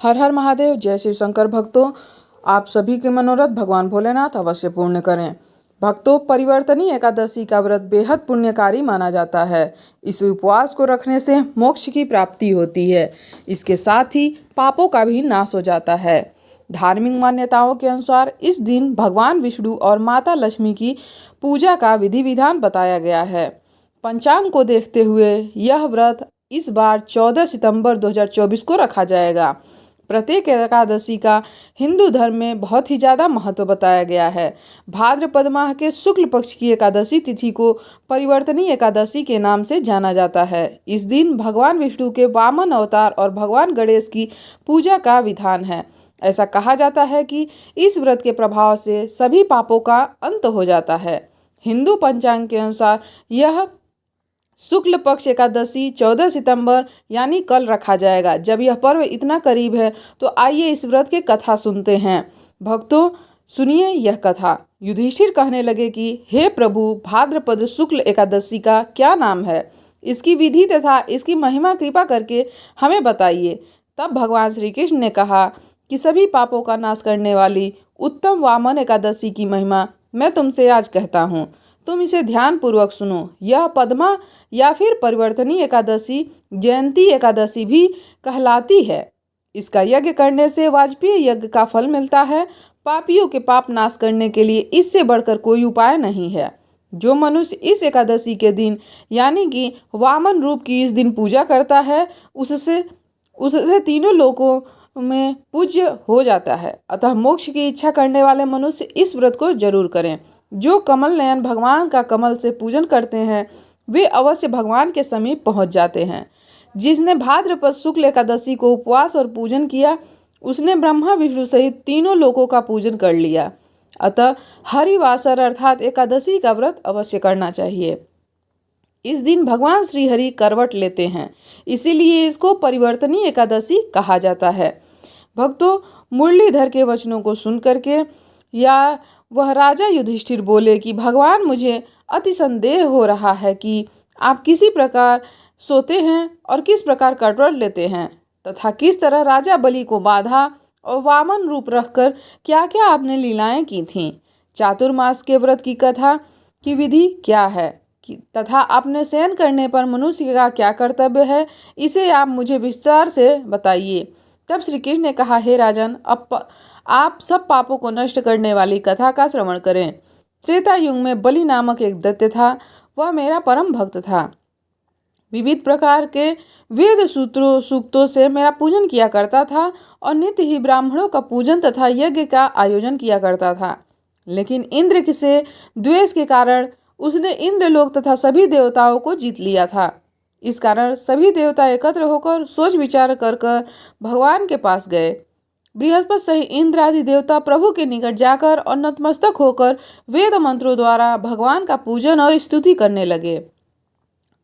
हर हर महादेव। जय शिव शंकर। भक्तों, आप सभी के मनोरथ भगवान भोलेनाथ अवश्य पूर्ण करें। भक्तों, परिवर्तनी एकादशी का व्रत बेहद पुण्यकारी माना जाता है। इस उपवास को रखने से मोक्ष की प्राप्ति होती है। इसके साथ ही पापों का भी नाश हो जाता है। धार्मिक मान्यताओं के अनुसार इस दिन भगवान विष्णु और माता लक्ष्मी की पूजा का विधि विधान बताया गया है। पंचांग को देखते हुए यह व्रत इस बार 14 सितंबर 2024 को रखा जाएगा। प्रत्येक एकादशी का हिंदू धर्म में बहुत ही ज़्यादा महत्व बताया गया है। भाद्रपद माह के शुक्ल पक्ष की एकादशी तिथि को परिवर्तनी एकादशी के नाम से जाना जाता है। इस दिन भगवान विष्णु के वामन अवतार और भगवान गणेश की पूजा का विधान है। ऐसा कहा जाता है कि इस व्रत के प्रभाव से सभी पापों का अंत हो जाता है। हिंदू पंचांग के अनुसार यह शुक्ल पक्ष एकादशी 14 सितंबर यानी कल रखा जाएगा। जब यह पर्व इतना करीब है तो आइए इस व्रत की कथा सुनते हैं। भक्तों, सुनिए यह कथा। युधिष्ठिर कहने लगे कि हे प्रभु, भाद्रपद शुक्ल एकादशी का क्या नाम है? इसकी विधि तथा इसकी महिमा कृपा करके हमें बताइए। तब भगवान श्री कृष्ण ने कहा कि सभी पापों का नाश करने वाली उत्तम वामन एकादशी की महिमा मैं तुमसे आज कहता हूँ। तुम इसे ध्यान पूर्वक सुनो। यह पद्मा या फिर परिवर्तनी एकादशी जयंती एकादशी भी कहलाती है। इसका यज्ञ करने से वाजपेयी यज्ञ का फल मिलता है। पापियों के पाप नाश करने के लिए इससे बढ़कर कोई उपाय नहीं है। जो मनुष्य इस एकादशी के दिन यानी कि वामन रूप की इस दिन पूजा करता है उससे तीनों लोकों में पूज्य हो जाता है। अतः मोक्ष की इच्छा करने वाले मनुष्य इस व्रत को जरूर करें। जो कमल नयन भगवान का कमल से पूजन करते हैं वे अवश्य भगवान के समीप पहुंच जाते हैं। जिसने भाद्रपद शुक्ल एकादशी को उपवास और पूजन किया उसने ब्रह्मा विष्णु सहित तीनों लोकों का पूजन कर लिया। अतः हरिवासर अर्थात एकादशी का व्रत अवश्य करना चाहिए। इस दिन भगवान श्री हरि करवट लेते हैं, इसीलिए इसको परिवर्तनी एकादशी कहा जाता है। भक्तों, मुरलीधर के वचनों को सुन करके या वह राजा युधिष्ठिर बोले कि भगवान, मुझे अति संदेह हो रहा है कि आप किसी प्रकार सोते हैं और किस प्रकार करवट लेते हैं तथा किस तरह राजा बलि को बाधा और वामन रूप रखकर क्या क्या आपने लीलाएं की थीं। चातुर्मास के व्रत की कथा की विधि क्या है तथा अपने शयन करने पर मनुष्य का क्या कर्तव्य है, इसे आप मुझे विस्तार से बताइए। तब श्री कृष्ण ने कहा, हे राजन, आप सब पापों को नष्ट करने वाली कथा का श्रवण करें। त्रेता युग में बलि नामक एक दैत्य था। वह मेरा परम भक्त था। विविध प्रकार के वेद सूक्तों से मेरा पूजन किया करता था और नित्य ही ब्राह्मणों का पूजन तथा यज्ञ का आयोजन किया करता था। लेकिन इंद्र से द्वेष के कारण उसने इंद्रलोक तथा सभी देवताओं को जीत लिया था। इस कारण सभी देवता एकत्र होकर सोच विचार कर भगवान के पास गए। बृहस्पति सहित इंद्र आदि देवता प्रभु के निकट जाकर और नतमस्तक होकर वेद मंत्रों द्वारा भगवान का पूजन और स्तुति करने लगे।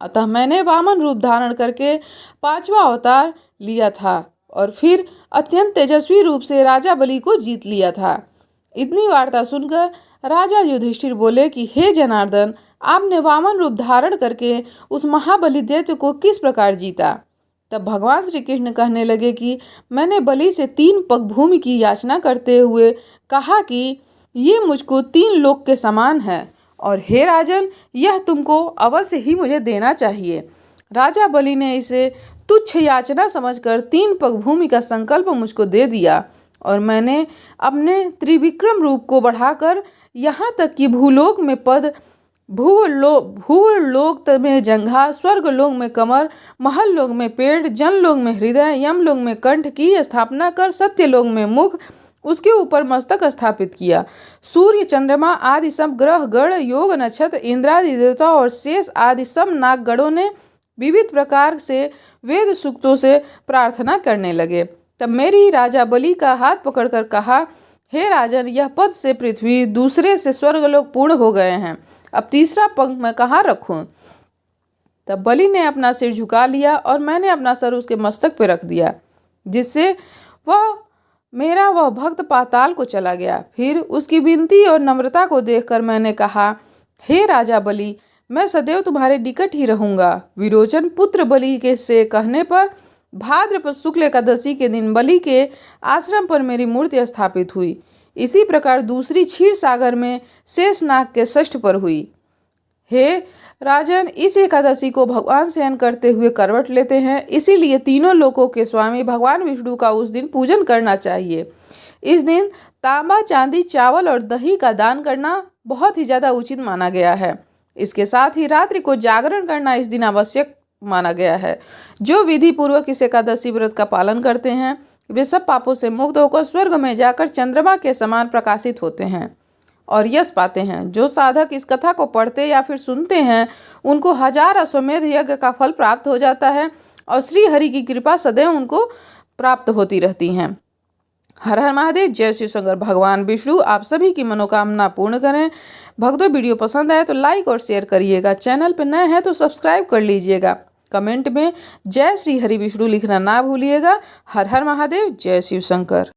अतः मैंने वामन रूप धारण करके 5वां अवतार लिया था और फिर अत्यंत तेजस्वी रूप से राजा बलि को जीत लिया था। इतनी वार्ता सुनकर राजा युधिष्ठिर बोले कि हे जनार्दन, आपने वामन रूप धारण करके उस महाबली दैत्य को किस प्रकार जीता? तब भगवान श्री कृष्ण कहने लगे कि मैंने बलि से 3 पग भूमि की याचना करते हुए कहा कि ये मुझको 3 लोक के समान है और हे राजन, यह तुमको अवश्य ही मुझे देना चाहिए। राजा बलि ने इसे तुच्छ याचना समझकर 3 पग भूमि का संकल्प मुझको दे दिया और मैंने अपने त्रिविक्रम रूप को बढ़ाकर यहाँ तक कि भूलोक में पद, भूलोक में जंघा, स्वर्ग लोक में कमर, महल लोक में पेड़, जन लोक में हृदय, यम लोक में कंठ की स्थापना कर सत्य लोक में मुख, उसके ऊपर मस्तक स्थापित किया। सूर्य, चंद्रमा आदि सब ग्रह गण, योग नक्षत्र, इंद्रादि देवता और शेष आदि सब नागगणों ने विविध प्रकार से वेद सूक्तों से प्रार्थना करने लगे। तब मेरी राजा बलि का हाथ पकड़कर कहा, हे राजन, यह पद से पृथ्वी, दूसरे से स्वर्गलोक पूर्ण हो गए हैं। अब तीसरा पग मैं कहाँ रखूं? तब बलि ने अपना सिर झुका लिया और मैंने अपना सर उसके मस्तक पर रख दिया, जिससे वह भक्त पाताल को चला गया। फिर उसकी विनती और नम्रता को देखकर मैंने कहा, हे राजा बलि, मैं सदैव तुम्हारे निकट ही रहूंगा। विरोचन पुत्र बलि के से कहने पर भाद्रपद शुक्ल एकादशी के दिन बलि के आश्रम पर मेरी मूर्ति स्थापित हुई। इसी प्रकार दूसरी क्षीर सागर में शेषनाग के षष्ठ पर हुई। हे राजन, इस एकादशी को भगवान शयन करते हुए करवट लेते हैं, इसीलिए तीनों लोकों के स्वामी भगवान विष्णु का उस दिन पूजन करना चाहिए। इस दिन तांबा, चांदी, चावल और दही का दान करना बहुत ही ज़्यादा उचित माना गया है। इसके साथ ही रात्रि को जागरण करना इस दिन आवश्यक माना गया है। जो विधि पूर्वक इस एकादशी व्रत का पालन करते हैं वे सब पापों से मुक्त होकर स्वर्ग में जाकर चंद्रमा के समान प्रकाशित होते हैं और यश पाते हैं। जो साधक इस कथा को पढ़ते या फिर सुनते हैं उनको 1000 अश्वमेध यज्ञ का फल प्राप्त हो जाता है और श्री हरि की कृपा सदैव उनको प्राप्त होती रहती हैं। हर हर महादेव। जय शिव शंकर। भगवान विष्णु आप सभी की मनोकामना पूर्ण करें। भक्तों, वीडियो पसंद आए तो लाइक और शेयर करिएगा। चैनल पर नए हैं तो सब्सक्राइब कर लीजिएगा। कमेंट में जय श्री हरि विष्णु लिखना ना भूलिएगा। हर हर महादेव। जय शिव शंकर।